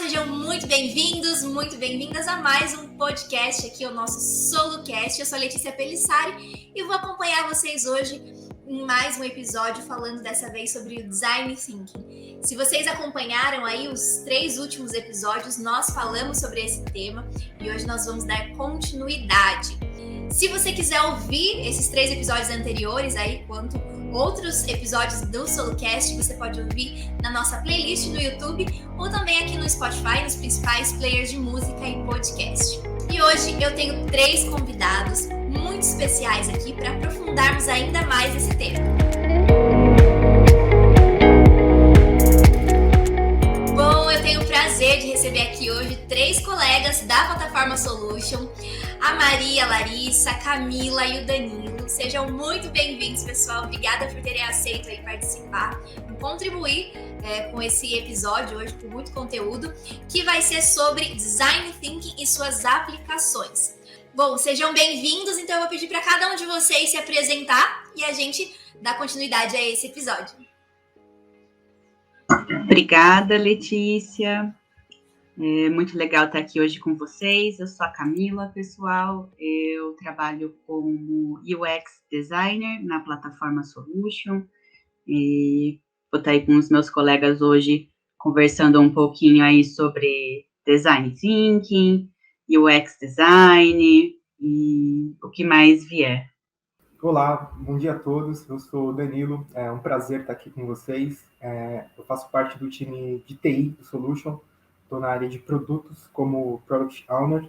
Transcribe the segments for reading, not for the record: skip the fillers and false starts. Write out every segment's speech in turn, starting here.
sejam muito bem-vindos, muito bem-vindas a mais um podcast aqui, o nosso SoloCast. Eu sou a Letícia Pelissari e vou acompanhar vocês hoje em mais um episódio falando dessa vez sobre o Design Thinking. Se vocês acompanharam aí os 3 últimos episódios, nós falamos sobre esse tema e hoje nós vamos dar continuidade. Se você quiser ouvir esses 3 episódios anteriores aí, quanto outros episódios do SoloCast, você pode ouvir na nossa playlist no YouTube ou também aqui no Spotify, nos principais players de música e podcast. E hoje eu tenho 3 convidados muito especiais aqui para aprofundarmos ainda mais esse tema. Bom, eu tenho o prazer de receber aqui hoje 3 colegas da plataforma Solution, a Maria, a Larissa, a Camila e o Danilo. Sejam muito bem-vindos, pessoal. Obrigada por terem aceito aí participar e contribuir com esse episódio hoje, com muito conteúdo, que vai ser sobre Design Thinking e suas aplicações. Bom, sejam bem-vindos, então eu vou pedir para cada um de vocês se apresentar e a gente dá continuidade a esse episódio. Obrigada, Letícia. É muito legal estar aqui hoje com vocês. Eu sou a Camila, pessoal. Eu trabalho como UX Designer na plataforma Solution. E vou estar aí com os meus colegas hoje conversando um pouquinho aí sobre Design Thinking, UX Design e o que mais vier. Olá, bom dia a todos. Eu sou o Danilo. É um prazer estar aqui com vocês. Eu faço parte do time de TI do Solution. Estou na área de produtos como Product Owner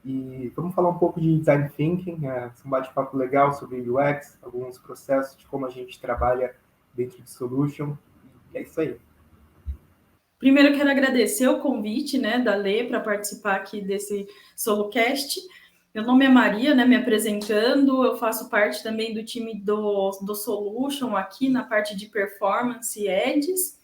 e vamos falar um pouco de Design Thinking, um bate-papo legal sobre UX, alguns processos de como a gente trabalha dentro de Solution. E é isso aí. Primeiro, eu quero agradecer o convite, da Lê para participar aqui desse SoloCast. Meu nome é Maria, me apresentando, eu faço parte também do time do Solution aqui na parte de Performance e Ads.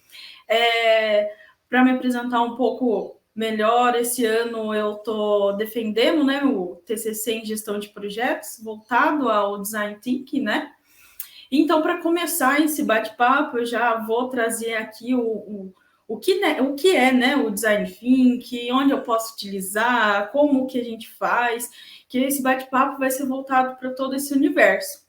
Para me apresentar um pouco melhor, esse ano eu estou defendendo o TCC em Gestão de Projetos, voltado ao Design Thinking, Então, para começar esse bate-papo, eu já vou trazer aqui o que é o Design Thinking, onde eu posso utilizar, como que a gente faz, que esse bate-papo vai ser voltado para todo esse universo.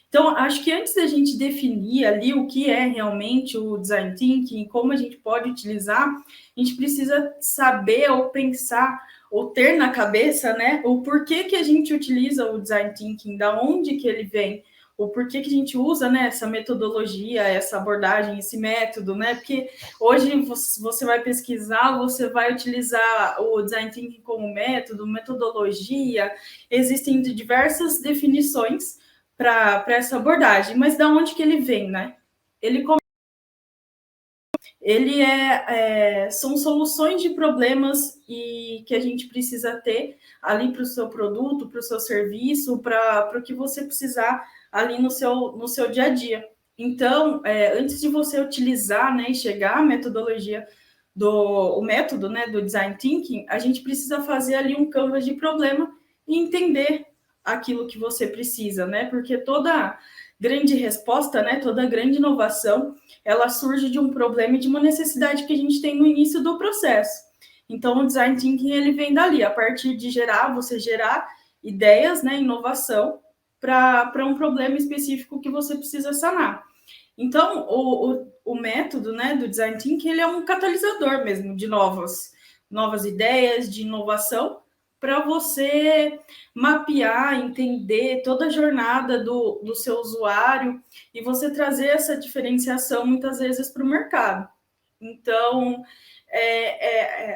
Então, acho que antes da gente definir ali o que é realmente o Design Thinking, como a gente pode utilizar, a gente precisa saber ou pensar, ou ter na cabeça, o porquê que a gente utiliza o Design Thinking, da onde que ele vem, o porquê que a gente usa essa metodologia, essa abordagem, esse método, Porque hoje você vai pesquisar, você vai utilizar o Design Thinking como método, metodologia, existem diversas definições para essa abordagem, mas da onde que ele vem, Ele são soluções de problemas e que a gente precisa ter ali para o seu produto, para o seu serviço, para o que você precisar ali no seu dia a dia. Então, antes de você utilizar e chegar à metodologia o método do Design Thinking, a gente precisa fazer ali um canvas de problema e entender aquilo que você precisa, Porque toda grande resposta, toda grande inovação, ela surge de um problema e de uma necessidade que a gente tem no início do processo. Então, o Design Thinking, ele vem dali, a partir de você gerar ideias, inovação, para um problema específico que você precisa sanar. Então, o método do Design Thinking, ele é um catalisador mesmo de novas ideias, de inovação, para você mapear, entender toda a jornada do seu usuário e você trazer essa diferenciação, muitas vezes, para o mercado. Então,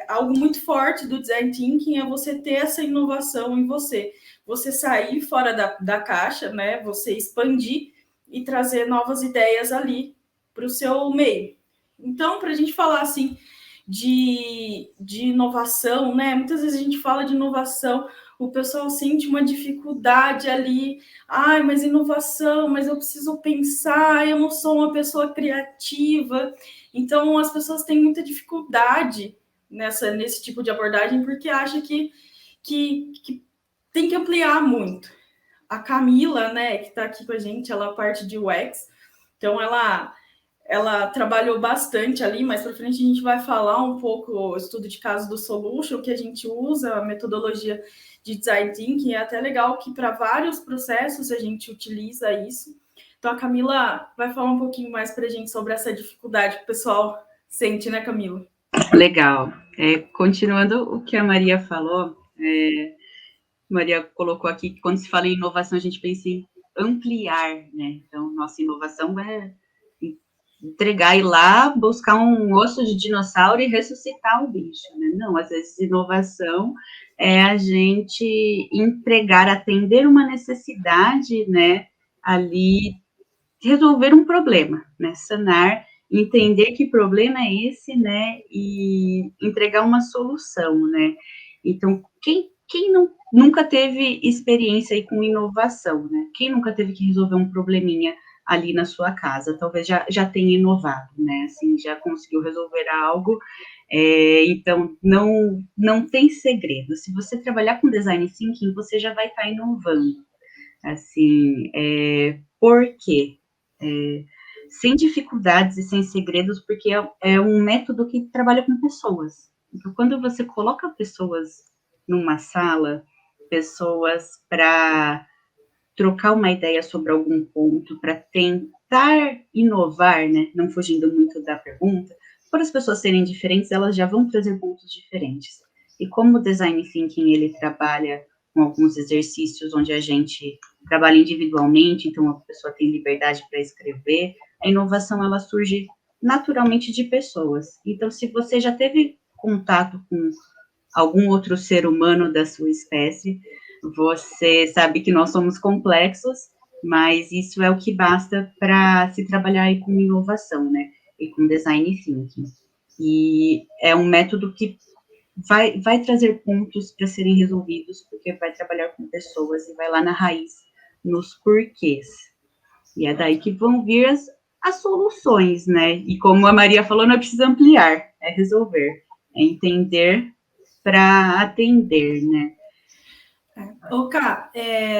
algo muito forte do Design Thinking é você ter essa inovação em você sair fora da caixa, você expandir e trazer novas ideias ali para o seu meio. Então, para a gente falar assim de inovação, muitas vezes a gente fala de inovação, o pessoal sente uma dificuldade ali, mas inovação, mas eu preciso pensar, eu não sou uma pessoa criativa. Então, as pessoas têm muita dificuldade nesse tipo de abordagem, porque acham que tem que ampliar muito. A Camila, que está aqui com a gente, ela é parte de UX, então ela ela trabalhou bastante ali, mas para frente a gente vai falar um pouco o estudo de caso do Solution, que a gente usa, a metodologia de Design Thinking, é até legal que para vários processos a gente utiliza isso. Então, a Camila vai falar um pouquinho mais para a gente sobre essa dificuldade que o pessoal sente, né, Camila? Legal. Continuando o que a Maria falou, Maria colocou aqui que quando se fala em inovação, a gente pensa em ampliar, né? Então, nossa inovação é entregar, ir lá, buscar um osso de dinossauro e ressuscitar o bicho, né? Não, às vezes inovação é a gente entregar, atender uma necessidade, né? Ali, resolver um problema, né? Sanar, entender que problema é esse, né? E entregar uma solução, né? Então, quem nunca teve experiência aí com inovação, né? Quem nunca teve que resolver um probleminha ali na sua casa? Talvez já tenha inovado, né? Assim, já conseguiu resolver algo. Então, não tem segredo. Se você trabalhar com design thinking, você já vai estar inovando. Assim, por quê? Sem dificuldades e sem segredos, porque é um método que trabalha com pessoas. Então, quando você coloca pessoas numa sala, pessoas para trocar uma ideia sobre algum ponto, para tentar inovar, né, não fugindo muito da pergunta, por as pessoas serem diferentes, elas já vão trazer pontos diferentes. E como o Design Thinking, ele trabalha com alguns exercícios onde a gente trabalha individualmente, então a pessoa tem liberdade para escrever, a inovação, ela surge naturalmente de pessoas. Então, se você já teve contato com algum outro ser humano da sua espécie, você sabe que nós somos complexos, mas isso é o que basta para se trabalhar aí com inovação, né? E com design thinking. E é um método que vai trazer pontos para serem resolvidos, porque vai trabalhar com pessoas e vai lá na raiz, nos porquês. E é daí que vão vir as soluções, né? E como a Maria falou, não é preciso ampliar, é resolver, é entender para atender, né? Cá,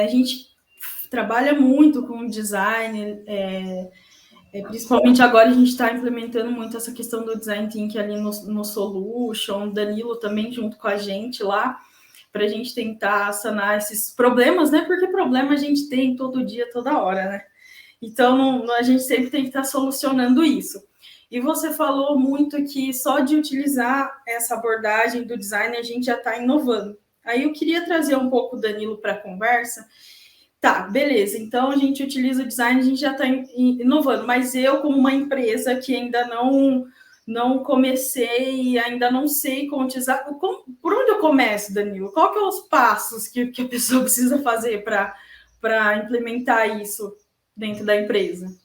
a gente trabalha muito com design, principalmente agora a gente está implementando muito essa questão do design thinking ali no Solution, Danilo também junto com a gente lá, para a gente tentar sanar esses problemas, né? Porque problema a gente tem todo dia, toda hora, né? Então, a gente sempre tem que estar solucionando isso. E você falou muito que só de utilizar essa abordagem do design a gente já está inovando. Aí eu queria trazer um pouco o Danilo para a conversa. Tá, beleza. Então a gente utiliza o design, a gente já está inovando. Mas eu, como uma empresa que ainda não comecei, ainda não sei como utilizar, por onde eu começo, Danilo? Qual que são os passos que a pessoa precisa fazer para implementar isso dentro da empresa?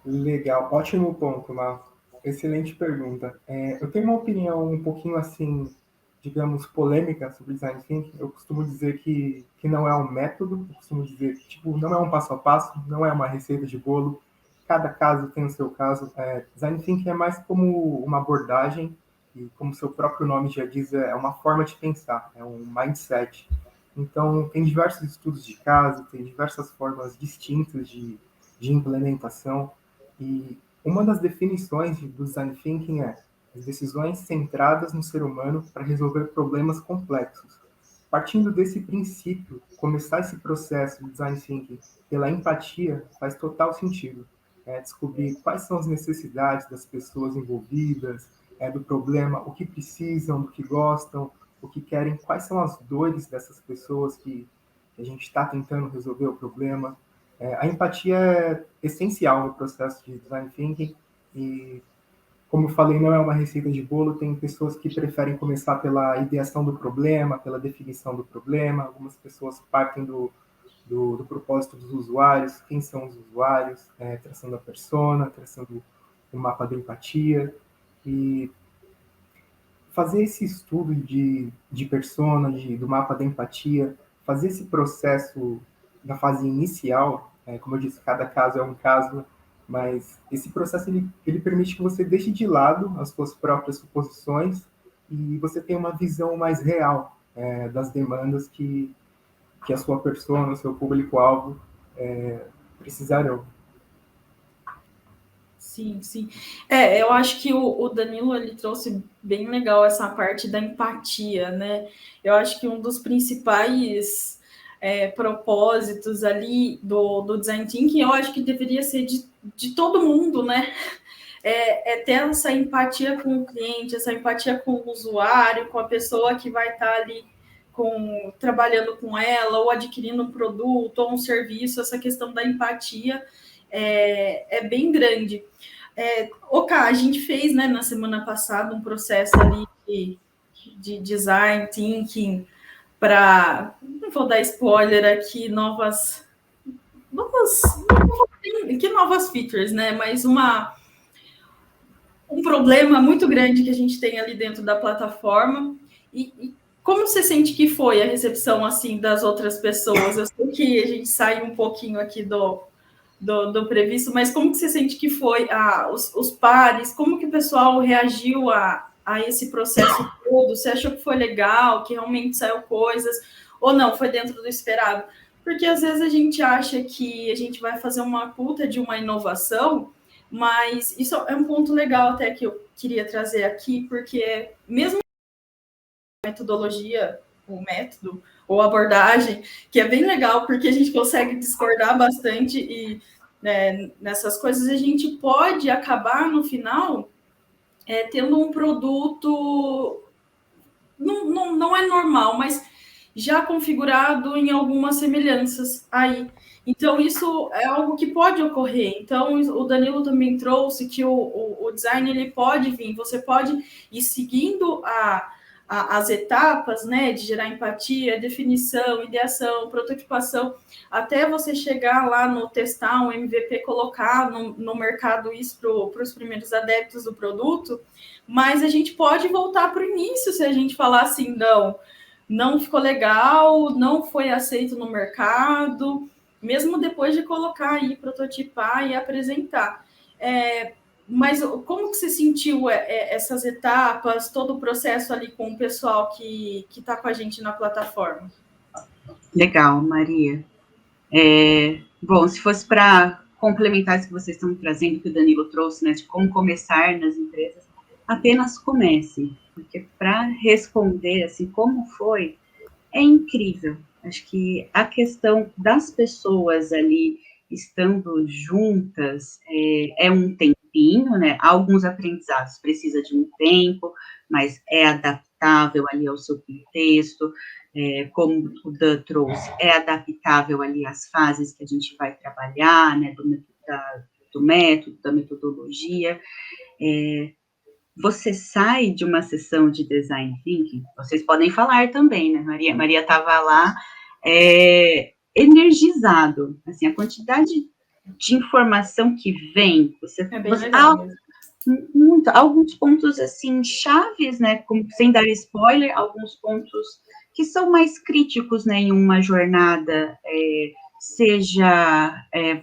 Legal, ótimo ponto, Má. Excelente pergunta. Eu tenho uma opinião um pouquinho assim, digamos, polêmica sobre design thinking. Eu costumo dizer que não é um método, eu costumo dizer que tipo, não é um passo a passo, não é uma receita de bolo. Cada caso tem o seu caso. Design thinking é mais como uma abordagem e, como seu próprio nome já diz, é uma forma de pensar, é um mindset. Então, tem diversos estudos de caso, tem diversas formas distintas de implementação. E uma das definições do design thinking é as decisões centradas no ser humano para resolver problemas complexos. Partindo desse princípio, começar esse processo de design thinking pela empatia faz total sentido. Descobrir quais são as necessidades das pessoas envolvidas, do problema, o que precisam, do que gostam, o que querem, quais são as dores dessas pessoas que a gente está tentando resolver o problema. A empatia é essencial no processo de design thinking e, como eu falei, não é uma receita de bolo. Tem pessoas que preferem começar pela ideação do problema, pela definição do problema. Algumas pessoas partem do propósito dos usuários, quem são os usuários, traçando a persona, traçando o mapa da empatia. E fazer esse estudo de persona, do mapa da empatia, fazer esse processo da fase inicial, como eu disse, cada caso é um caso, mas esse processo ele permite que você deixe de lado as suas próprias suposições e você tenha uma visão mais real das demandas que a sua persona, o seu público-alvo precisarão. Sim, sim. Eu acho que o Danilo ele trouxe bem legal essa parte da empatia, né? Eu acho que um dos principais propósitos ali do Design Thinking, eu acho que deveria ser de todo mundo, né? Ter essa empatia com o cliente, essa empatia com o usuário, com a pessoa que vai estar ali trabalhando com ela, ou adquirindo um produto ou um serviço, essa questão da empatia é bem grande. A gente fez, né, na semana passada um processo ali de design thinking para, não vou dar spoiler aqui, novas features, né? Mas um problema muito grande que a gente tem ali dentro da plataforma. E como você sente que foi a recepção assim das outras pessoas? Eu sei que a gente sai um pouquinho aqui do previsto, mas como que você sente que foi os pares? Como que o pessoal reagiu a esse processo todo? Você achou que foi legal, que realmente saiu coisas? Ou não, foi dentro do esperado? Porque às vezes a gente acha que a gente vai fazer uma puta de uma inovação, mas isso é um ponto legal até que eu queria trazer aqui, porque mesmo a metodologia, o método ou abordagem, que é bem legal, porque a gente consegue discordar bastante e nessas coisas a gente pode acabar no final tendo um produto não é normal, mas já configurado em algumas semelhanças aí. Então, isso é algo que pode ocorrer. Então, o Danilo também trouxe que o design ele pode vir, você pode ir seguindo as etapas, né, de gerar empatia, definição, ideação, prototipação, até você chegar lá no testar um MVP, colocar no mercado isso para os primeiros adeptos do produto, mas a gente pode voltar para o início se a gente falar assim, não ficou legal, não foi aceito no mercado, mesmo depois de colocar aí, prototipar e apresentar. Mas como que você sentiu essas etapas, todo o processo ali com o pessoal que está com a gente na plataforma? Legal, Maria. Bom, se fosse para complementar isso que vocês estão trazendo, que o Danilo trouxe, né, de como começar nas empresas, apenas comece, porque para responder assim como foi, é incrível. Acho que a questão das pessoas ali estando juntas é um tempinho, né? Alguns aprendizados precisa de um tempo, mas é adaptável ali ao seu contexto, como o Dan trouxe, é adaptável ali às fases que a gente vai trabalhar, né? Do método, da metodologia. Você sai de uma sessão de design thinking, vocês podem falar também, né, Maria? Maria estava lá energizado, assim, a quantidade de informação que vem, bem legal mesmo. Alguns pontos, assim, chaves, né, como, sem dar spoiler, alguns pontos que são mais críticos, né, em uma jornada, seja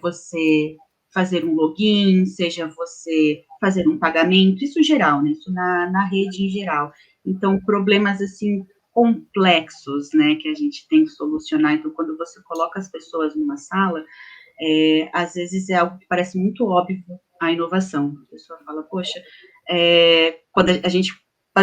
você fazer um login, seja você fazer um pagamento, isso geral, né? Isso na rede em geral. Então, problemas, assim, complexos, né, que a gente tem que solucionar. Então, quando você coloca as pessoas numa sala, às vezes é algo que parece muito óbvio a inovação. A pessoa fala, poxa, quando a gente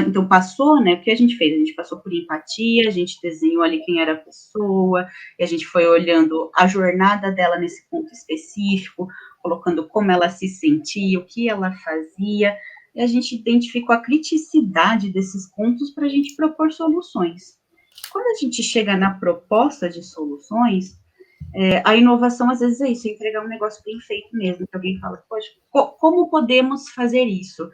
então passou, né, o que a gente fez? A gente passou por empatia, a gente desenhou ali quem era a pessoa, e a gente foi olhando a jornada dela nesse ponto específico, colocando como ela se sentia, o que ela fazia, e a gente identificou a criticidade desses pontos para a gente propor soluções. Quando a gente chega na proposta de soluções, a inovação, às vezes, é isso, é entregar um negócio bem feito mesmo, que alguém fala, poxa, como podemos fazer isso?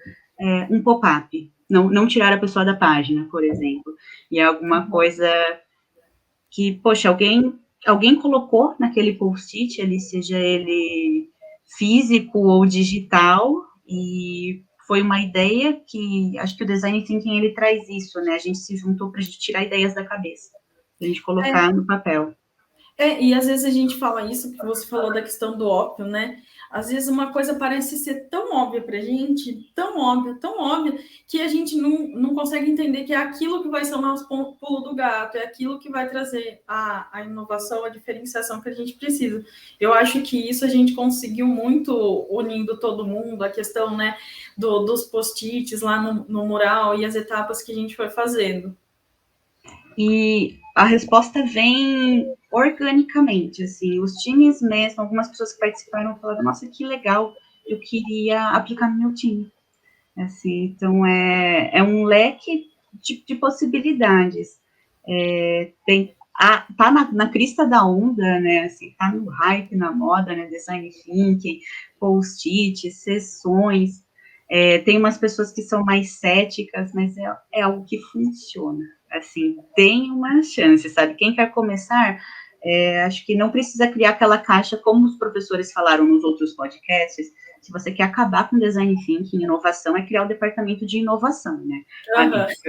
Um pop-up, não tirar a pessoa da página, por exemplo, e é alguma coisa que, poxa, alguém colocou naquele post-it ali, seja ele físico ou digital, e foi uma ideia que, acho que o Design Thinking, ele traz isso, né, a gente se juntou para a gente tirar ideias da cabeça, para a gente colocar no papel. E às vezes a gente fala isso, que você falou da questão do óbvio, né? Às vezes uma coisa parece ser tão óbvia para a gente, tão óbvia, que a gente não consegue entender que é aquilo que vai ser o nosso pulo do gato, é aquilo que vai trazer a inovação, a diferenciação que a gente precisa. Eu acho que isso a gente conseguiu muito unindo todo mundo, a questão, né, dos post-its lá no mural e as etapas que a gente foi fazendo. E a resposta vem organicamente, assim, os times mesmo, algumas pessoas que participaram falaram, nossa, que legal, eu queria aplicar no meu time. Assim, então, é um leque de possibilidades. Tá na crista da onda, né, assim, tá no hype, na moda, né, design thinking, post-it, sessões, tem umas pessoas que são mais céticas, mas é algo que funciona, assim, tem uma chance, sabe, quem quer começar, acho que não precisa criar aquela caixa, como os professores falaram nos outros podcasts, se você quer acabar com design thinking, inovação, é criar o departamento de inovação, né?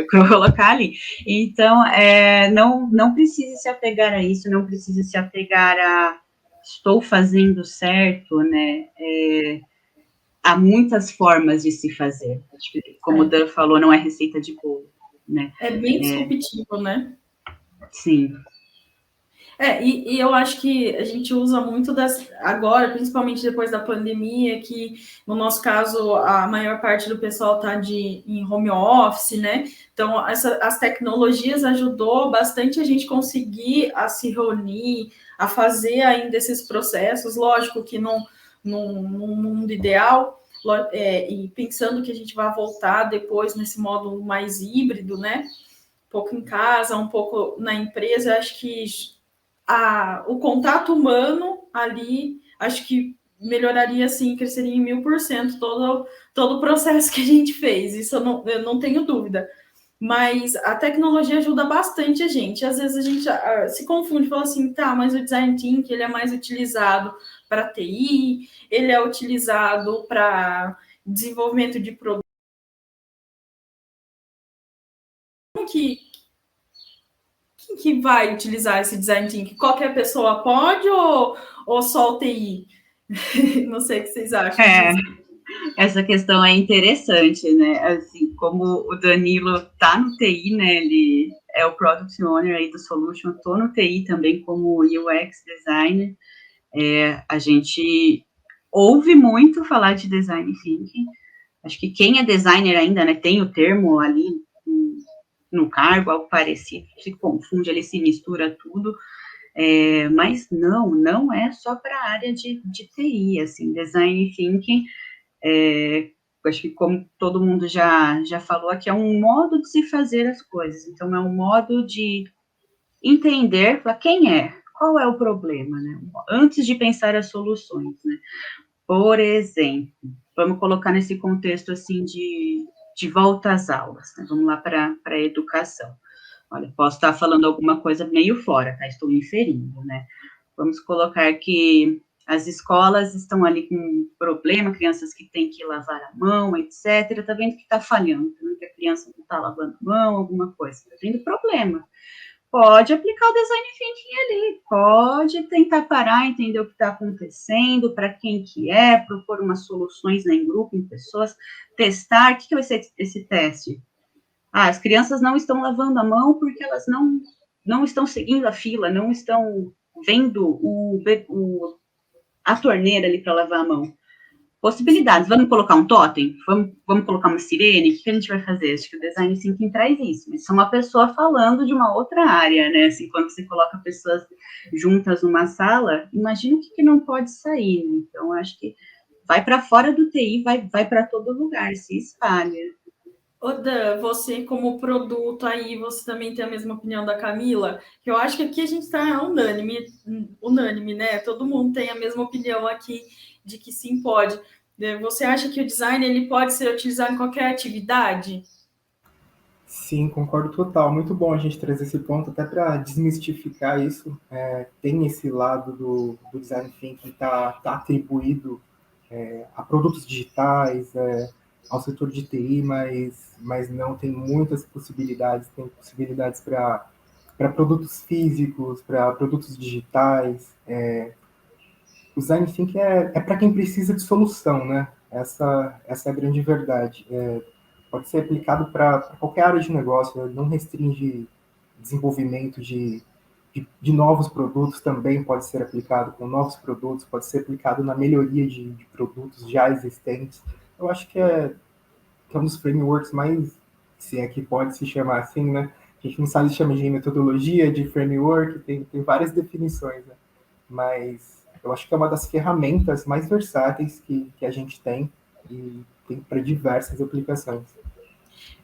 Colocar ali. Então, não precisa se apegar a isso, não precisa se apegar a estou fazendo certo, né? Há muitas formas de se fazer. Como o Dan falou, não é receita de bolo, né? É bem disruptivo, né? Sim. E eu acho que a gente usa muito agora, principalmente depois da pandemia, que no nosso caso a maior parte do pessoal está em home office, né? Então as tecnologias ajudou bastante a gente conseguir a se reunir, a fazer ainda esses processos, lógico que num mundo ideal, e pensando que a gente vai voltar depois nesse modo mais híbrido, né? Um pouco em casa, um pouco na empresa, eu acho que o contato humano ali, acho que melhoraria, assim, cresceria em 1000% todo o processo que a gente fez, isso eu não tenho dúvida. Mas a tecnologia ajuda bastante a gente. Às vezes a gente se confunde, fala assim, tá, mas o Design Thinking ele é mais utilizado para TI, ele é utilizado para desenvolvimento de produtos. Como quem que vai utilizar esse Design Thinking? Qualquer pessoa pode ou só o TI? Não sei o que vocês acham disso. Essa questão é interessante, né? Assim, como o Danilo tá no TI, né? Ele é o Product Owner aí do Solution, tô no TI também como UX Designer. A gente ouve muito falar de Design Thinking. Acho que quem é designer ainda, né, tem o termo ali no cargo, algo parecido, se confunde, ele se mistura tudo. Mas não é só para a área de TI, assim, Design Thinking, acho que como todo mundo já falou aqui, é um modo de se fazer as coisas, então é um modo de entender quem é, qual é o problema, né, antes de pensar as soluções, né. Por exemplo, vamos colocar nesse contexto, assim, de volta às aulas, né, vamos lá para a educação. Olha, posso estar falando alguma coisa meio fora, tá? Estou inferindo, né? Vamos colocar que as escolas estão ali com problema, crianças que têm que lavar a mão, etc. Tá vendo que está falhando, tá vendo que a criança não está lavando a mão, alguma coisa, tá tendo problema. Pode aplicar o design thinking ali, pode tentar parar, entender o que está acontecendo, para quem que propor umas soluções, né, em grupo, em pessoas, testar. O que vai ser esse teste? As crianças não estão lavando a mão porque elas não estão seguindo a fila, não estão vendo a torneira ali para lavar a mão. Possibilidades, vamos colocar um totem? Vamos colocar uma sirene? O que a gente vai fazer? Acho que o Design Thinking traz isso. Isso é uma pessoa falando de uma outra área, né? Assim, quando você coloca pessoas juntas numa sala, imagina o que não pode sair, né? Então, acho que vai para fora do TI, vai para todo lugar, se espalha. Dan, você como produto aí, você também tem a mesma opinião da Camila? Que eu acho que aqui a gente está unânime, né? Todo mundo tem a mesma opinião aqui de que sim, pode. Você acha que o design ele pode ser utilizado em qualquer atividade? Sim, concordo total. Muito bom a gente trazer esse ponto, até para desmistificar isso. Tem esse lado do design thinking tá atribuído a produtos digitais, ao setor de TI, mas não tem muitas possibilidades. Tem possibilidades para produtos físicos, para produtos digitais. o design thinking é para quem precisa de solução, né? Essa é a grande verdade. Pode ser aplicado para qualquer área de negócio, né? Não restringe desenvolvimento de novos produtos, também pode ser aplicado com novos produtos, pode ser aplicado na melhoria de produtos já existentes. Eu acho que é um dos frameworks mais, se é que pode se chamar assim, né? A gente não sabe se chama de metodologia, de framework, tem várias definições, né? Mas eu acho que é uma das ferramentas mais versáteis que a gente tem e tem para diversas aplicações.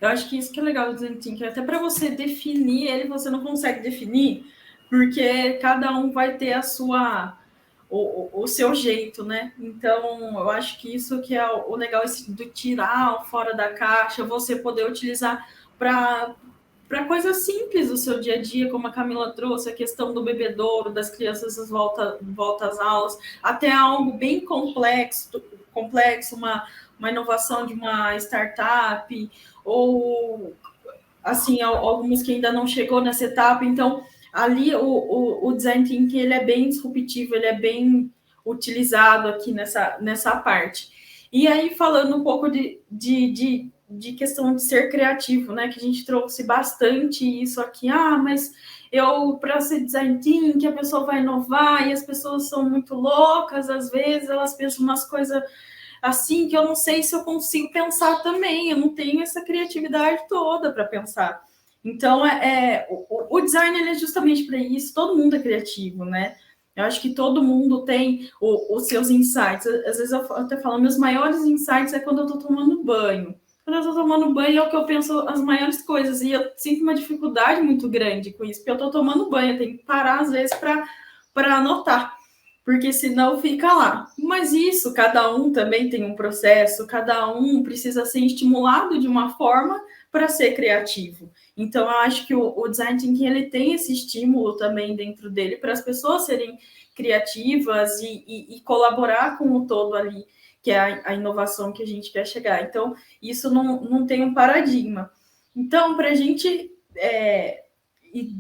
Eu acho que isso que é legal do design thinking, até para você definir ele, você não consegue definir, porque cada um vai ter a sua o seu jeito, né? Então, eu acho que isso que é o legal do tirar fora da caixa, você poder utilizar para coisas simples do seu dia a dia, como a Camila trouxe, a questão do bebedouro, das crianças volta às aulas, até algo bem complexo uma inovação de uma startup, ou assim, algumas que ainda não chegou nessa etapa. Então, ali o design thinking ele é bem disruptivo, ele é bem utilizado aqui nessa parte. E aí, falando um pouco de questão de ser criativo, né? Que a gente trouxe bastante isso aqui. Mas para ser design thinking, a pessoa vai inovar e as pessoas são muito loucas, às vezes elas pensam umas coisas assim que eu não sei se eu consigo pensar também, eu não tenho essa criatividade toda para pensar. Então, o design ele é justamente para isso, todo mundo é criativo, né? Eu acho que todo mundo tem os seus insights. Às vezes eu até falo, meus maiores insights é quando eu estou tomando banho. Quando eu estou tomando banho é o que eu penso as maiores coisas, e eu sinto uma dificuldade muito grande com isso, porque eu estou tomando banho, eu tenho que parar às vezes para anotar, porque senão fica lá. Mas isso, cada um também tem um processo, cada um precisa ser estimulado de uma forma para ser criativo. Então, eu acho que o design thinking ele tem esse estímulo também dentro dele para as pessoas serem criativas e colaborar com o todo ali, que é a inovação que a gente quer chegar. Então, isso não tem um paradigma. Então, para a gente ir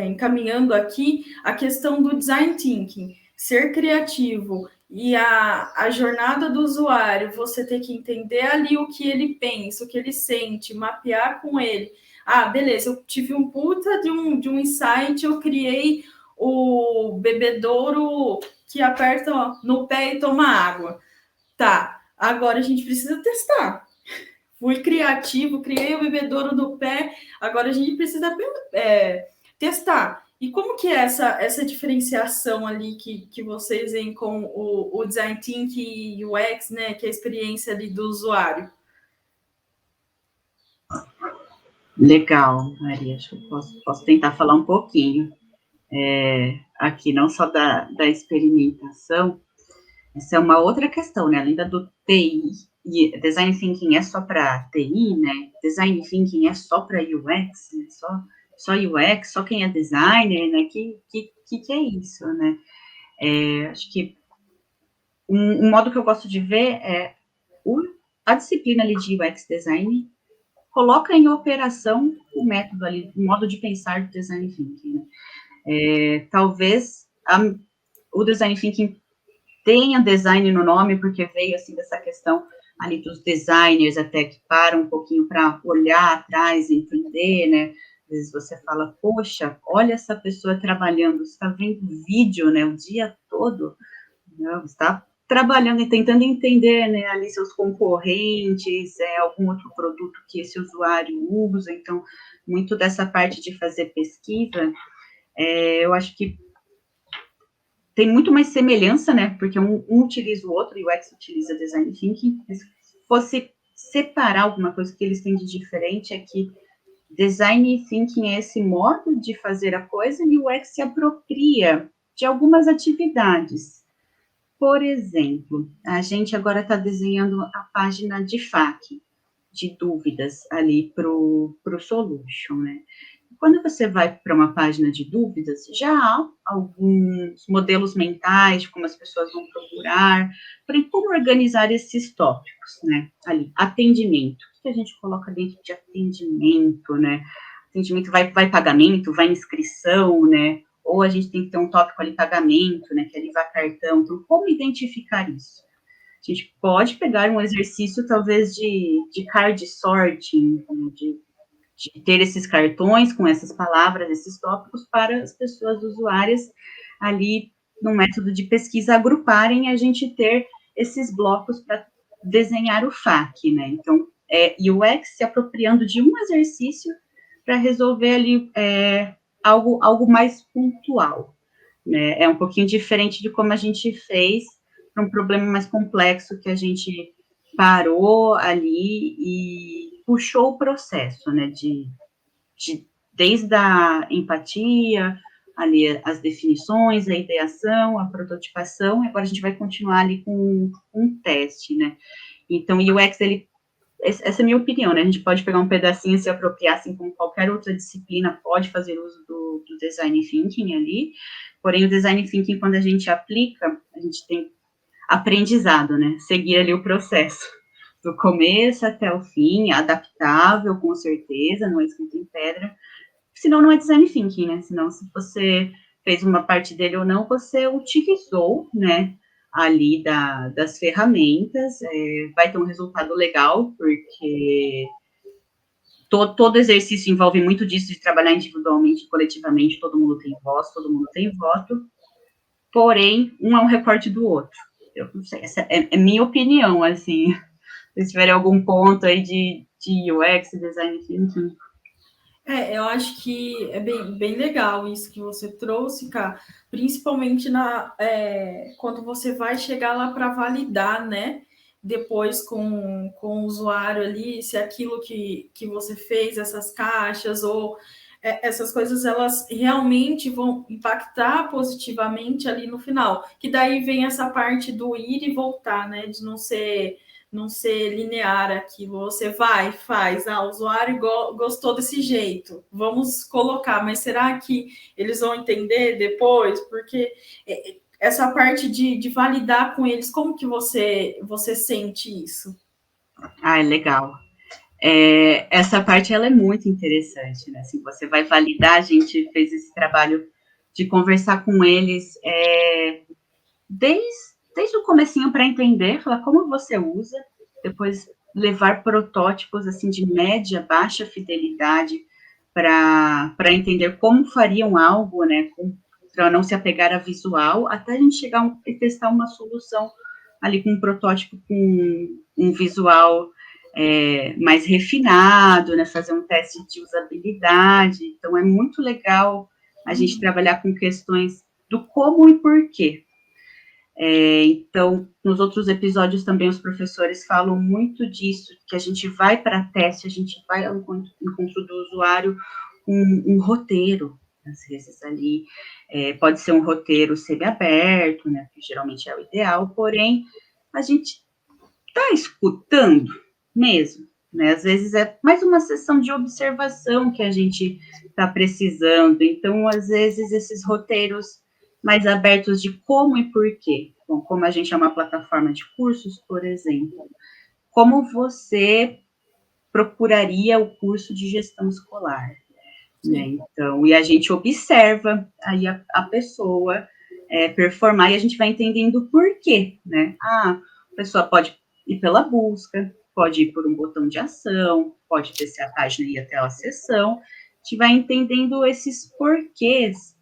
encaminhando aqui a questão do design thinking, ser criativo e a jornada do usuário, você ter que entender ali o que ele pensa, o que ele sente, mapear com ele. Beleza, eu tive um puta de um insight, eu criei o bebedouro que aperta no pé e toma água. Tá, agora a gente precisa testar. Fui criativo, criei o bebedouro do pé, agora a gente precisa testar. E como que é essa diferenciação ali que vocês veem com o Design Thinking e o UX, né, que é a experiência ali do usuário? Legal, Maria, acho que eu posso tentar falar um pouquinho aqui, não só da experimentação. Essa é uma outra questão, né, além da do TI, e Design Thinking é só para TI, né, Design Thinking é só para UX, né, só UX, só quem é designer, né, que é isso, né? Acho que um modo que eu gosto de ver é a disciplina ali de UX Design coloca em operação o método ali, o modo de pensar do Design Thinking, né? Talvez o Design Thinking tenha design no nome, porque veio, assim, dessa questão ali dos designers até que param um pouquinho para olhar atrás e entender, né? Às vezes você fala, poxa, olha essa pessoa trabalhando, você está vendo vídeo, né, o dia todo, né, você está trabalhando e tentando entender, né, ali seus concorrentes, algum outro produto que esse usuário usa. Então, muito dessa parte de fazer pesquisa, eu acho que tem muito mais semelhança, né, porque um utiliza o outro, e o UX utiliza Design Thinking. Se fosse separar alguma coisa que eles têm de diferente, é que Design Thinking é esse modo de fazer a coisa, e o UX se apropria de algumas atividades. Por exemplo, a gente agora está desenhando a página de FAQ, de dúvidas, ali para o Solution, né? Quando você vai para uma página de dúvidas, já há alguns modelos mentais de como as pessoas vão procurar, para como organizar esses tópicos, né? Ali, atendimento. O que a gente coloca dentro de atendimento, né? Atendimento vai pagamento, vai inscrição, né? ou a gente tem que ter um tópico ali, pagamento, né, que é levar cartão. Então, como identificar isso? A gente pode pegar um exercício, talvez, de card sorting, né, de ter esses cartões com essas palavras, esses tópicos, para as pessoas usuárias ali, no método de pesquisa, agruparem, a gente ter esses blocos para desenhar o FAQ, né? Então, UX se apropriando de um exercício para resolver ali algo mais pontual, né? É um pouquinho diferente de como a gente fez para um problema mais complexo, que a gente parou ali e puxou o processo, né? Desde a empatia, ali as definições, a ideação, a prototipação, e agora a gente vai continuar ali com um teste, né? Então, o UX, essa é a minha opinião, né? A gente pode pegar um pedacinho e se apropriar, assim como qualquer outra disciplina pode fazer uso do design thinking ali, porém o design thinking, quando a gente aplica, a gente tem aprendizado, né? Seguir ali o processo, do começo até o fim, adaptável, com certeza, não é escrito em pedra, senão não é design thinking, né? Senão, se você fez uma parte dele ou não, você utilizou, né, ali das ferramentas, vai ter um resultado legal, porque todo exercício envolve muito disso, de trabalhar individualmente, coletivamente, todo mundo tem voz, todo mundo tem voto, porém, um é um recorte do outro. Eu não sei, essa é minha opinião, assim, se tiverem algum ponto aí de UX, design thinking. Eu acho que é bem legal isso que você trouxe, Cá, principalmente quando você vai chegar lá para validar, né? Depois com o usuário ali, se aquilo que você fez, essas caixas ou essas coisas, elas realmente vão impactar positivamente ali no final. Que daí vem essa parte do ir e voltar, né? De não ser linear aquilo, você vai, faz, o usuário gostou desse jeito, vamos colocar, mas será que eles vão entender depois? Porque essa parte de validar com eles, como que você sente isso? Ah, é legal. Essa parte, ela é muito interessante, né? Assim, você vai validar, a gente fez esse trabalho de conversar com eles desde o comecinho para entender, falar como você usa, depois levar protótipos assim de média, baixa fidelidade para entender como fariam algo, né, para não se apegar a visual, até a gente chegar e testar uma solução ali com um protótipo com um visual mais refinado, né, fazer um teste de usabilidade. Então, é muito legal a gente trabalhar com questões do como e porquê. Então, nos outros episódios também os professores falam muito disso, que a gente vai para teste, a gente vai ao encontro do usuário com um roteiro, às vezes ali, pode ser um roteiro semi-aberto, né, que geralmente é o ideal, porém, a gente está escutando mesmo, né, às vezes é mais uma sessão de observação que a gente está precisando, então, às vezes, esses roteiros mais abertos de como e porquê. Bom, como a gente é uma plataforma de cursos, por exemplo, como você procuraria o curso de gestão escolar, né? Então, e a gente observa aí a pessoa performar e a gente vai entendendo o porquê, né? A pessoa pode ir pela busca, pode ir por um botão de ação, pode descer a página e ir até a sessão, a gente vai entendendo esses porquês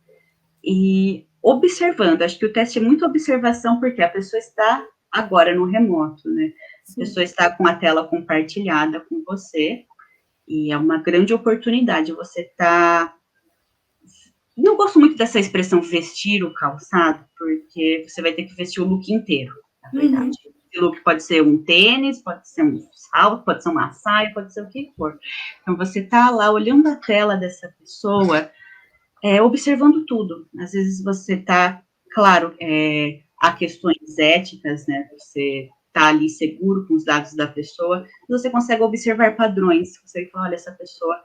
e observando. Acho que o teste é muito observação, porque a pessoa está agora no remoto, né? A pessoa está com a tela compartilhada com você, e é uma grande oportunidade. Você está... Não gosto muito dessa expressão vestir o calçado, porque você vai ter que vestir o look inteiro, na verdade. O look pode ser um tênis, pode ser um salto, pode ser uma saia, pode ser o que for. Então, você está lá olhando a tela dessa pessoa, observando tudo. Às vezes você está, claro, há questões éticas, né? Você está ali seguro com os dados da pessoa, você consegue observar padrões. Você fala, olha, essa pessoa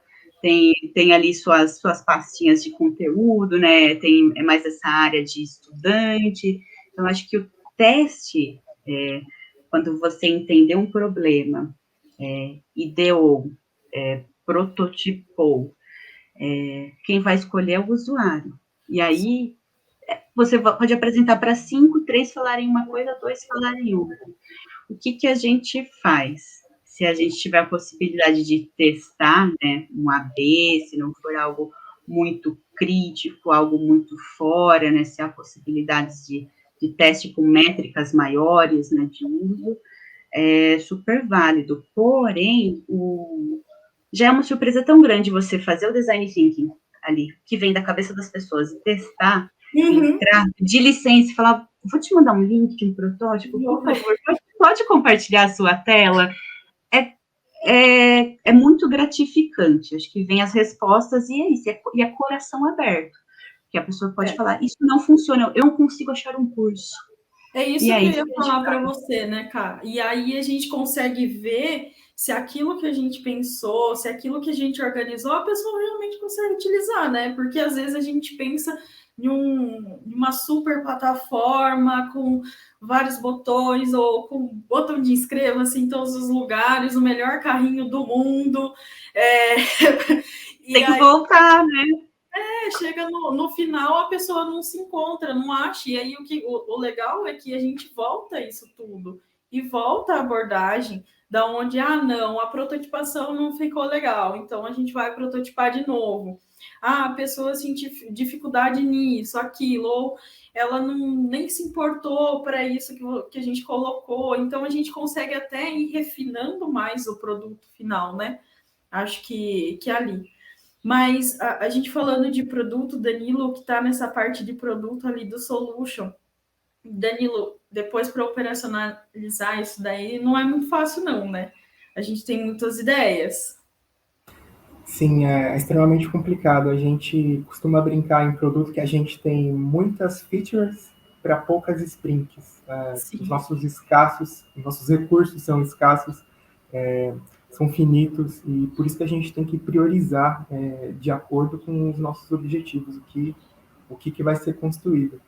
tem ali suas pastinhas de conteúdo, né? Tem mais essa área de estudante. Então, acho que o teste, quando você entender um problema, ideou, prototipou, quem vai escolher é o usuário. E aí, você pode apresentar para 5, 3 falarem uma coisa, 2 falarem outra. O que a gente faz? Se a gente tiver a possibilidade de testar, né, um AB, se não for algo muito crítico, algo muito fora, né, se há possibilidades de teste com métricas maiores, né, de uso, é super válido. Porém, já é uma surpresa tão grande você fazer o design thinking ali, que vem da cabeça das pessoas, e testar, entrar de licença e falar, vou te mandar um link de um protótipo, por favor, pode compartilhar a sua tela? É muito gratificante, acho que vem as respostas e é isso, e é coração aberto, que a pessoa pode falar, isso não funciona, eu não consigo achar um curso. É isso que eu ia falar para você, né, cara? E aí a gente consegue ver se aquilo que a gente pensou, se aquilo que a gente organizou, a pessoa realmente consegue utilizar, né? Porque às vezes a gente pensa em uma super plataforma com vários botões ou com botão de inscreva-se em todos os lugares, o melhor carrinho do mundo. Tem que voltar, né? Chega no final, a pessoa não se encontra, não acha. E aí o legal é que a gente volta isso tudo e volta a abordagem da onde, não, a prototipação não ficou legal, então a gente vai prototipar de novo. A pessoa sentiu dificuldade nisso, aquilo, ou ela nem se importou para isso que a gente colocou. Então a gente consegue até ir refinando mais o produto final, né? Acho que ali. Mas a gente falando de produto, Danilo, que está nessa parte de produto ali do Solution, Danilo, depois para operacionalizar isso daí, não é muito fácil não, né? A gente tem muitas ideias. Sim, é extremamente complicado. A gente costuma brincar em produto que a gente tem muitas features para poucas sprints. Os nossos recursos são escassos, são finitos, e por isso que a gente tem que priorizar de acordo com os nossos objetivos, o que vai ser construído.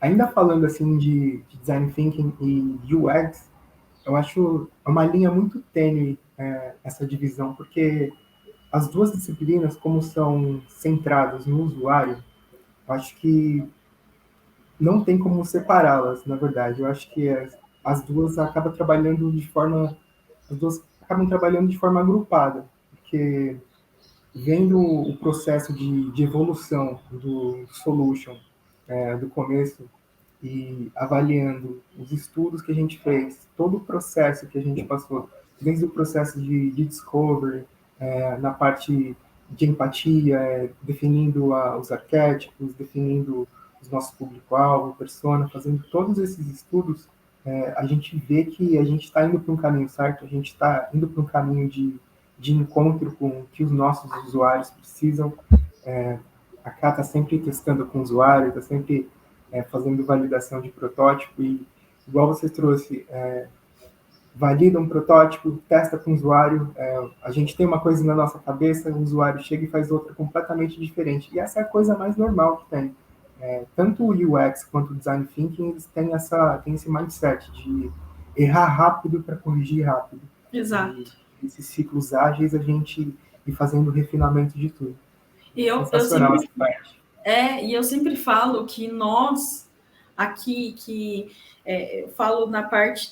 Ainda falando assim de design thinking e UX, eu acho uma linha muito tênue essa divisão, porque as duas disciplinas, como são centradas no usuário, eu acho que não tem como separá-las, na verdade. Eu acho que as duas acabam trabalhando de forma agrupada, porque vendo o processo de evolução do solution do começo e avaliando os estudos que a gente fez, todo o processo que a gente passou, desde o processo de discovery, na parte de empatia, definindo os arquétipos, definindo os nossos público-alvo, persona, fazendo todos esses estudos, a gente vê que a gente está indo para um caminho certo, a gente está indo para um caminho de encontro com o que os nossos usuários precisam. A Cá está sempre testando com o usuário, está sempre fazendo validação de protótipo, e igual você trouxe, valida um protótipo, testa com o usuário, a gente tem uma coisa na nossa cabeça, o usuário chega e faz outra completamente diferente, e essa é a coisa mais normal que tem. Tanto o UX quanto o Design Thinking, eles têm esse mindset de errar rápido para corrigir rápido. Exato. E esses ciclos ágeis, a gente ir fazendo o refinamento de tudo. E eu sempre falo que nós, aqui, falo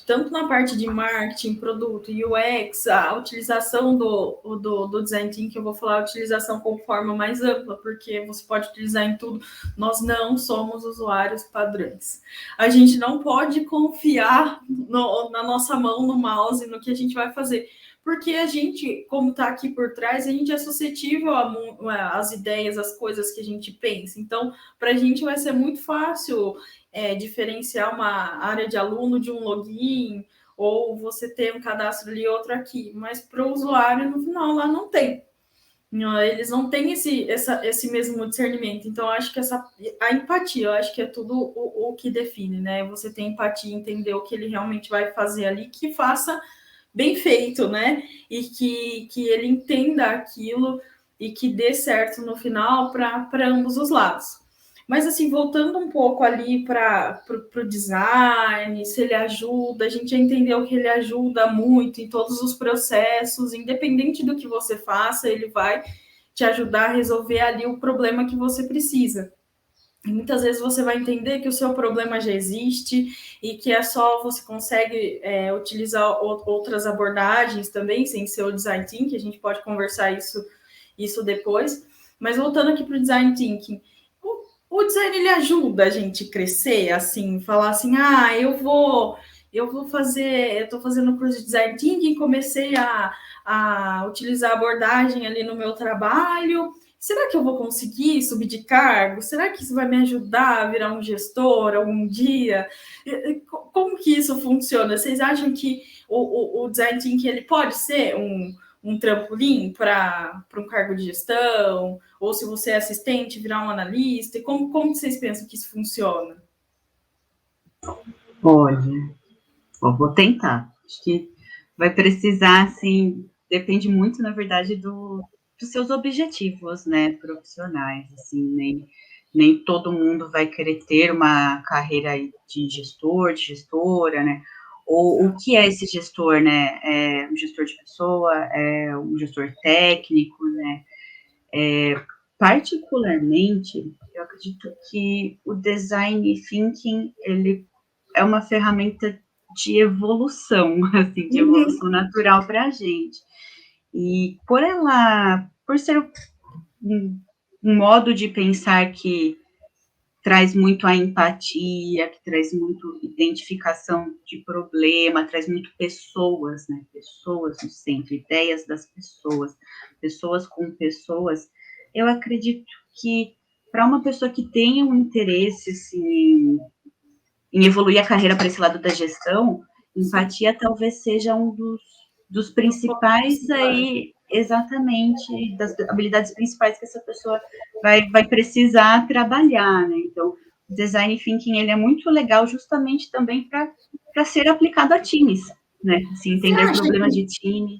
tanto na parte de marketing, produto, UX, a utilização do Design Thinking, eu vou falar a utilização com forma mais ampla, porque você pode utilizar em tudo. Nós não somos usuários padrões. A gente não pode confiar na nossa mão, no mouse, no que a gente vai fazer. Porque a gente, como está aqui por trás, a gente é suscetível às ideias, às coisas que a gente pensa. Então, para a gente vai ser muito fácil diferenciar uma área de aluno de um login, ou você ter um cadastro ali e outro aqui. Mas para o usuário, no final, lá não tem. Eles não têm esse mesmo discernimento. Então, eu acho que a empatia, eu acho que é tudo o que define, né? Você tem empatia, entender o que ele realmente vai fazer ali, que faça bem feito, né? E que ele entenda aquilo e que dê certo no final para ambos os lados. Mas, assim, voltando um pouco ali para o design, se ele ajuda, a gente já entendeu que ele ajuda muito em todos os processos, independente do que você faça, ele vai te ajudar a resolver ali o problema que você precisa. Muitas vezes você vai entender que o seu problema já existe e que é só você consegue utilizar outras abordagens também, sem ser o design thinking, a gente pode conversar isso depois. Mas voltando aqui para o design thinking, o design ele ajuda a gente a crescer, assim, falar assim, eu estou fazendo curso de design thinking, comecei a utilizar a abordagem ali no meu trabalho. Será que eu vou conseguir subir de cargo? Será que isso vai me ajudar a virar um gestor algum dia? Como que isso funciona? Vocês acham que o design thinking ele pode ser um trampolim para um cargo de gestão? Ou se você é assistente, virar um analista? E como que vocês pensam que isso funciona? Olha, vou tentar. Acho que vai precisar, assim, depende muito, na verdade, dos seus objetivos, né, profissionais, assim, nem todo mundo vai querer ter uma carreira de gestor, de gestora, né, ou o que é esse gestor, né, é um gestor de pessoa, é um gestor técnico, né, particularmente, eu acredito que o design thinking, ele é uma ferramenta de evolução, assim, de evolução natural para a gente. E por ser um modo de pensar que traz muito a empatia, que traz muito identificação de problema, traz muito pessoas, né? Pessoas no centro, ideias das pessoas, pessoas com pessoas. Eu acredito que para uma pessoa que tenha um interesse assim, em evoluir a carreira para esse lado da gestão, empatia talvez seja um dos principais aí, exatamente, das habilidades principais que essa pessoa vai precisar trabalhar, né? Então, o design thinking, ele é muito legal justamente também para ser aplicado a times, né? Assim, entender problemas de time.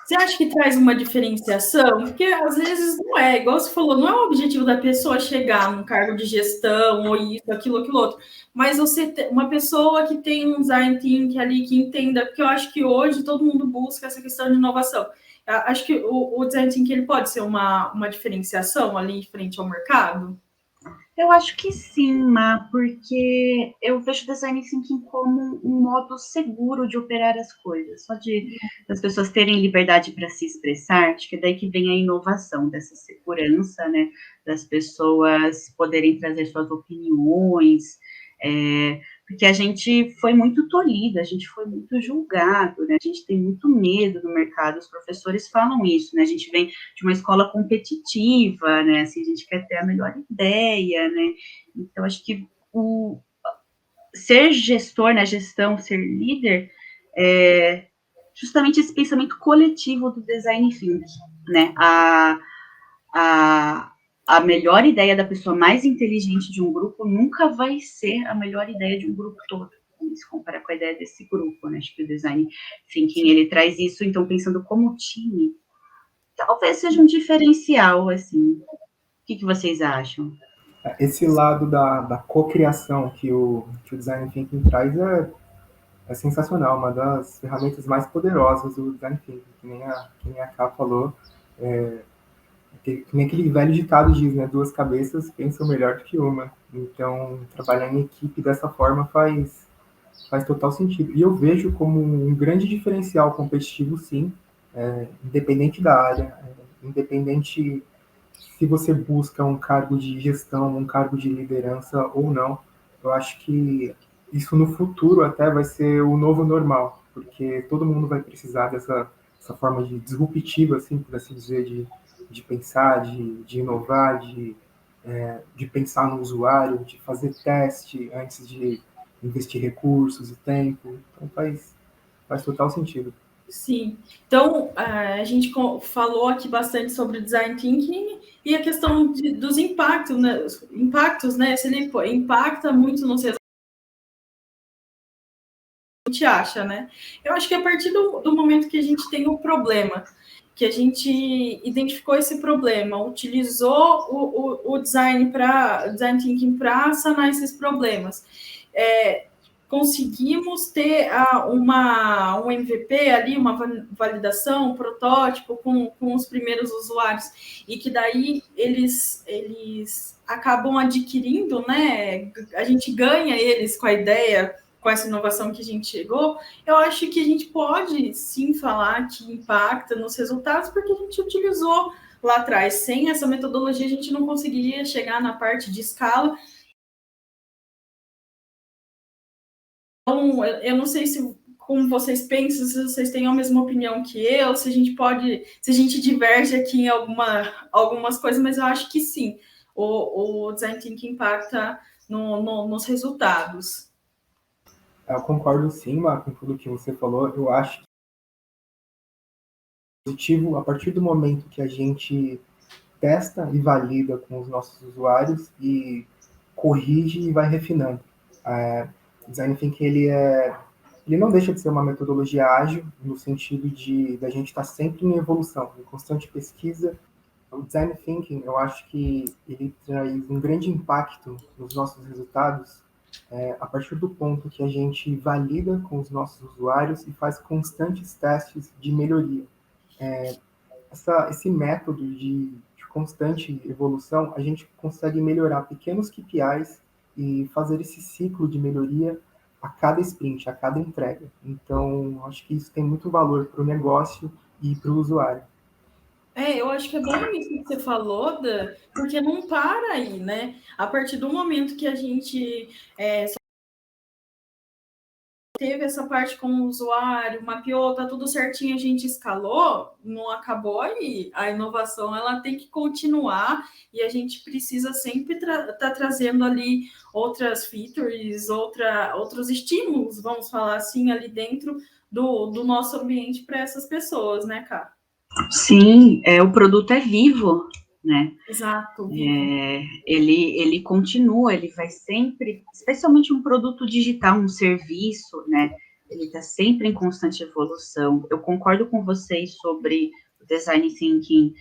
Você acha que traz uma diferenciação? Porque às vezes não é, igual você falou, não é o objetivo da pessoa chegar num cargo de gestão, ou isso, aquilo outro. Mas uma pessoa que tem um design thinking ali, que entenda, porque eu acho que hoje todo mundo busca essa questão de inovação. Eu acho que o design thinking ele pode ser uma diferenciação ali frente ao mercado? Eu acho que sim, Má, porque eu vejo o design thinking como um modo seguro de operar as coisas, só de as pessoas terem liberdade para se expressar, acho que é daí que vem a inovação, dessa segurança, né, das pessoas poderem trazer suas opiniões, porque a gente foi muito tolhido, a gente foi muito julgado, né, a gente tem muito medo no mercado, os professores falam isso, né, a gente vem de uma escola competitiva, né, assim, a gente quer ter a melhor ideia, né, então acho que ser gestor, né, gestão, ser líder, é justamente esse pensamento coletivo do design thinking, né, a melhor ideia da pessoa mais inteligente de um grupo nunca vai ser a melhor ideia de um grupo todo, se comparar com a ideia desse grupo, né? Acho que o design thinking, ele traz isso, então, pensando como time, talvez seja um diferencial, assim. O que vocês acham? Esse lado da cocriação que o design thinking traz é sensacional, uma das ferramentas mais poderosas do design thinking, que nem a Ká falou, que nem aquele velho ditado diz, né? Duas cabeças pensam melhor do que uma. Então, trabalhar em equipe dessa forma faz total sentido. E eu vejo como um grande diferencial competitivo, sim, independente da área, independente se você busca um cargo de gestão, um cargo de liderança ou não. Eu acho que isso no futuro até vai ser o novo normal, porque todo mundo vai precisar dessa forma de disruptiva, assim, por assim dizer, de pensar, de inovar, de pensar no usuário, de fazer teste antes de investir recursos e tempo. Então faz total sentido. Sim. Então, a gente falou aqui bastante sobre o design thinking e a questão dos impactos, né? Impactos, né? Se ele impacta muito no setor, a gente acha, né? Eu acho que a partir do momento que a gente tem o problema, que a gente identificou esse problema, utilizou o design thinking para sanar esses problemas, conseguimos ter um MVP ali, uma validação, um protótipo com os primeiros usuários, e que daí eles acabam adquirindo, né? A gente ganha eles com a ideia, com essa inovação que a gente chegou. Eu acho que a gente pode sim falar que impacta nos resultados, porque a gente utilizou lá atrás. Sem essa metodologia, a gente não conseguiria chegar na parte de escala. Então, eu não sei como vocês pensam, se vocês têm a mesma opinião que eu, se a gente diverge aqui em algumas coisas, mas eu acho que sim, o Design Thinking impacta nos resultados. Eu concordo sim, Mar, com tudo que você falou. Eu acho que é positivo a partir do momento que a gente testa e valida com os nossos usuários e corrige e vai refinando. O Design Thinking ele não deixa de ser uma metodologia ágil, no sentido de da gente estar sempre em evolução, em constante pesquisa. O Design Thinking, eu acho que ele traz um grande impacto nos nossos resultados a partir do ponto que a gente valida com os nossos usuários e faz constantes testes de melhoria. Esse método de constante evolução, a gente consegue melhorar pequenos KPIs e fazer esse ciclo de melhoria a cada sprint, a cada entrega. Então, acho que isso tem muito valor para o negócio e para o usuário. Eu acho que é bem isso que você falou, porque não para aí, né? A partir do momento que a gente teve essa parte com o usuário, mapeou, tá tudo certinho, a gente escalou, não acabou aí. A inovação, ela tem que continuar e a gente precisa sempre tá trazendo ali outras features, outros estímulos, vamos falar assim, ali dentro do nosso ambiente para essas pessoas, né, Cá? Sim, o produto é vivo, né? Exato. Ele continua, ele vai sempre, especialmente um produto digital, um serviço, né? Ele está sempre em constante evolução. Eu concordo com vocês sobre o Design Thinking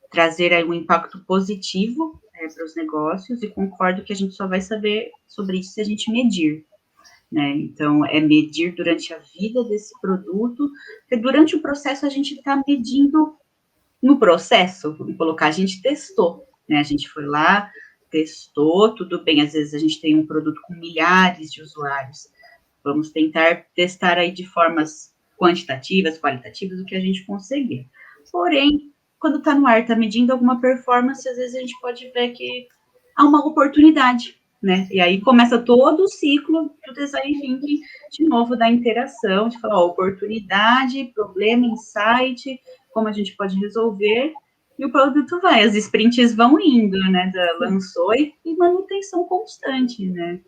trazer aí um impacto positivo para os negócios, e concordo que a gente só vai saber sobre isso se a gente medir. Né? Então, é medir durante a vida desse produto, porque durante o processo a gente está medindo no processo, vamos colocar, a gente testou, né? A gente foi lá, testou, tudo bem, às vezes a gente tem um produto com milhares de usuários, vamos tentar testar aí de formas quantitativas, qualitativas, o que a gente conseguir. Porém, quando está no ar, está medindo alguma performance, às vezes a gente pode ver que há uma oportunidade, né? E aí começa todo o ciclo do Design Thinking, de novo, da interação, de falar, oportunidade, problema, insight, como a gente pode resolver, e o produto vai, as sprints vão indo, né? Lançou e manutenção constante, né?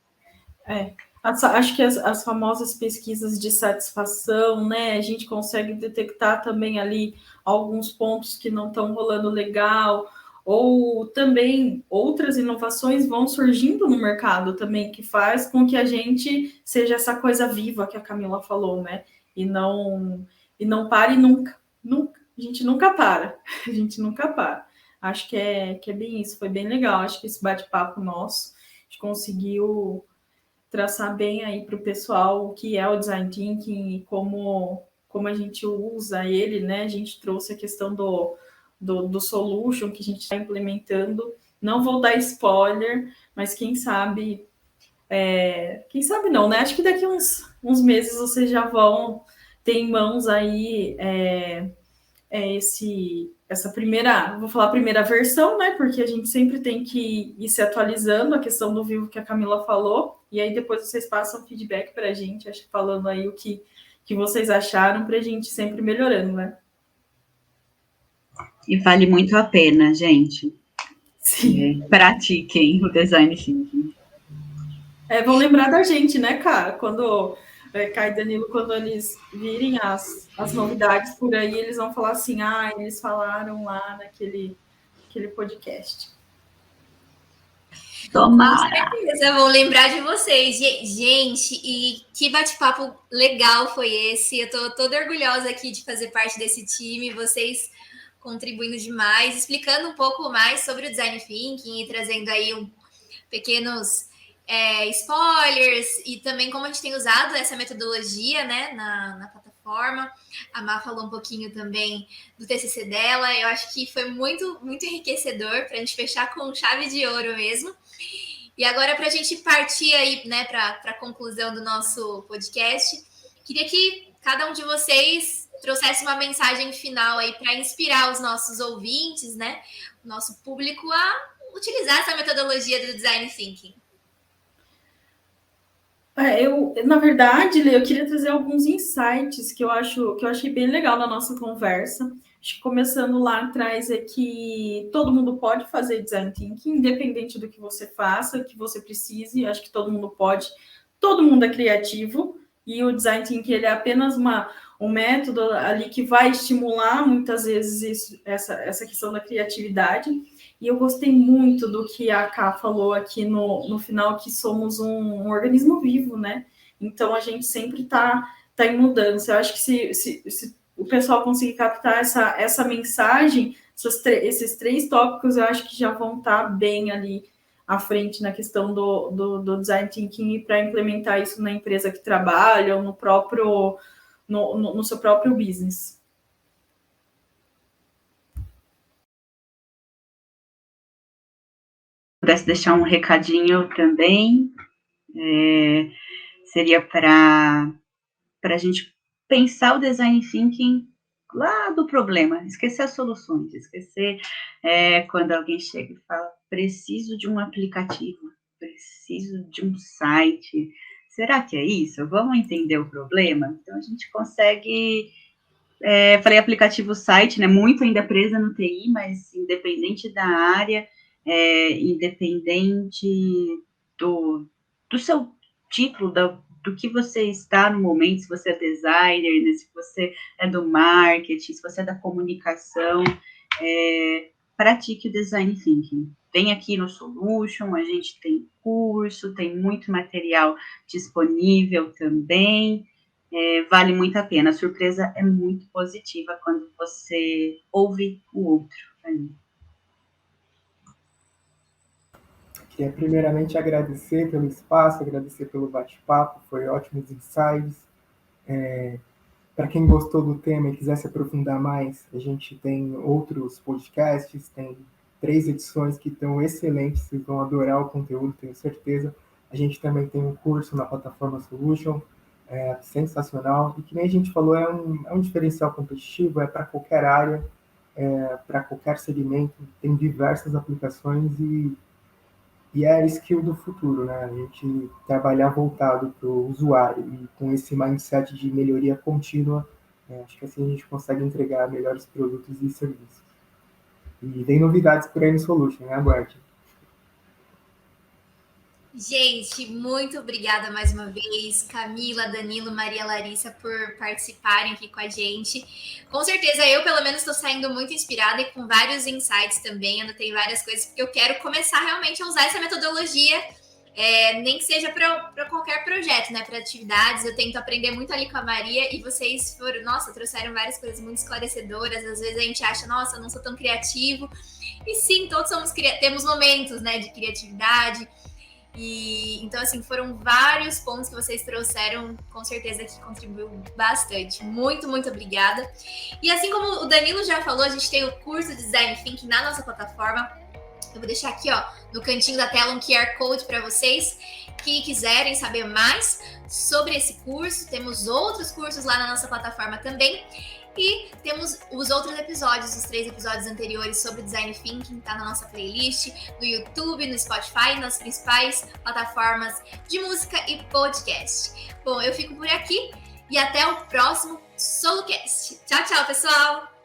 Acho que as famosas pesquisas de satisfação, né? A gente consegue detectar também ali alguns pontos que não estão rolando legal, ou também outras inovações vão surgindo no mercado também, que faz com que a gente seja essa coisa viva que a Camila falou, né? E não pare nunca. A gente nunca para. A gente nunca para. Acho que é bem isso, foi bem legal. Acho que esse bate-papo nosso, a gente conseguiu traçar bem aí para o pessoal o que é o Design Thinking e como a gente usa ele, né? A gente trouxe a questão do solution que a gente está implementando. Não vou dar spoiler, mas quem sabe não, né? Acho que daqui uns meses vocês já vão ter em mãos aí essa primeira, vou falar primeira versão, né? Porque a gente sempre tem que ir se atualizando, a questão do vivo que a Camila falou, e aí depois vocês passam feedback para a gente, acho que falando aí o que vocês acharam, para a gente sempre melhorando, né? E vale muito a pena, gente. Sim. Pratiquem o Design Thinking. Vão lembrar da gente, né, cara? Quando Kai e Danilo, quando eles virem as novidades por aí, eles vão falar assim, eles falaram lá naquele podcast. Tomara! Com certeza, vão lembrar de vocês. Gente, e que bate-papo legal foi esse. Eu tô toda orgulhosa aqui de fazer parte desse time, vocês contribuindo demais, explicando um pouco mais sobre o Design Thinking e trazendo aí pequenos spoilers e também como a gente tem usado essa metodologia, né, na plataforma. A Má falou um pouquinho também do TCC dela. Eu acho que foi muito, muito enriquecedor para a gente fechar com chave de ouro mesmo. E agora, para a gente partir aí, né, para a conclusão do nosso podcast, queria que cada um de vocês trouxesse uma mensagem final aí para inspirar os nossos ouvintes, né, o nosso público a utilizar essa metodologia do Design Thinking. Na verdade, Lê, eu queria trazer alguns insights que eu achei bem legal na nossa conversa. Acho que começando lá atrás é que todo mundo pode fazer Design Thinking, independente do que você faça, que você precise. Acho que todo mundo pode. Todo mundo é criativo e o Design Thinking ele é apenas um método ali que vai estimular muitas vezes essa questão da criatividade. E eu gostei muito do que a Ká falou aqui no final, que somos um organismo vivo, né? Então, a gente sempre tá em mudança. Eu acho que se o pessoal conseguir captar essa mensagem, esses 3 tópicos, eu acho que já vão estar bem ali à frente na questão do Design Thinking e para implementar isso na empresa que trabalha ou no seu próprio business. Pudesse deixar um recadinho também, seria para a gente pensar o Design Thinking lá do problema, esquecer as soluções, esquecer quando alguém chega e fala, preciso de um aplicativo, preciso de um site, será que é isso? Vamos entender o problema? Então, a gente consegue... falei aplicativo site, né? Muito ainda presa no TI, mas independente da área, independente do seu título, do que você está no momento, se você é designer, né, se você é do marketing, se você é da comunicação, pratique o Design Thinking. Vem aqui no Solution, a gente tem curso, tem muito material disponível também, vale muito a pena. A surpresa é muito positiva quando você ouve o outro. Queria primeiramente agradecer pelo espaço, agradecer pelo bate-papo, foi ótimos insights. Para quem gostou do tema e quiser se aprofundar mais, a gente tem outros podcasts, tem 3 edições que estão excelentes, vocês vão adorar o conteúdo, tenho certeza. A gente também tem um curso na plataforma Solution, sensacional, e que nem a gente falou, é um diferencial competitivo, para qualquer área, para qualquer segmento, tem diversas aplicações e é a skill do futuro, né? A gente trabalhar voltado para o usuário e com esse mindset de melhoria contínua, acho que assim a gente consegue entregar melhores produtos e serviços. E tem novidades por aí no Solution, né? Aguarde. Gente, muito obrigada mais uma vez, Camila, Danilo, Maria Larissa, por participarem aqui com a gente. Com certeza, eu, pelo menos, estou saindo muito inspirada e com vários insights também. Anotei várias coisas, porque eu quero começar realmente a usar essa metodologia, nem que seja para qualquer projeto, né? Para atividades. Eu tento aprender muito ali com a Maria e vocês trouxeram várias coisas muito esclarecedoras. Às vezes a gente acha, nossa, eu não sou tão criativo. E sim, todos temos momentos, né, de criatividade. E então, assim, foram vários pontos que vocês trouxeram, com certeza que contribuiu bastante. Muito, muito obrigada. E assim como o Danilo já falou, a gente tem o curso de Design Thinking na nossa plataforma. Eu vou deixar aqui, ó, no cantinho da tela um QR Code para vocês que quiserem saber mais sobre esse curso. Temos outros cursos lá na nossa plataforma também. E temos os outros episódios, os 3 episódios anteriores sobre Design Thinking, tá na nossa playlist, no YouTube, no Spotify, nas principais plataformas de música e podcast. Bom, eu fico por aqui e até o próximo SoloCast. Tchau, tchau, pessoal!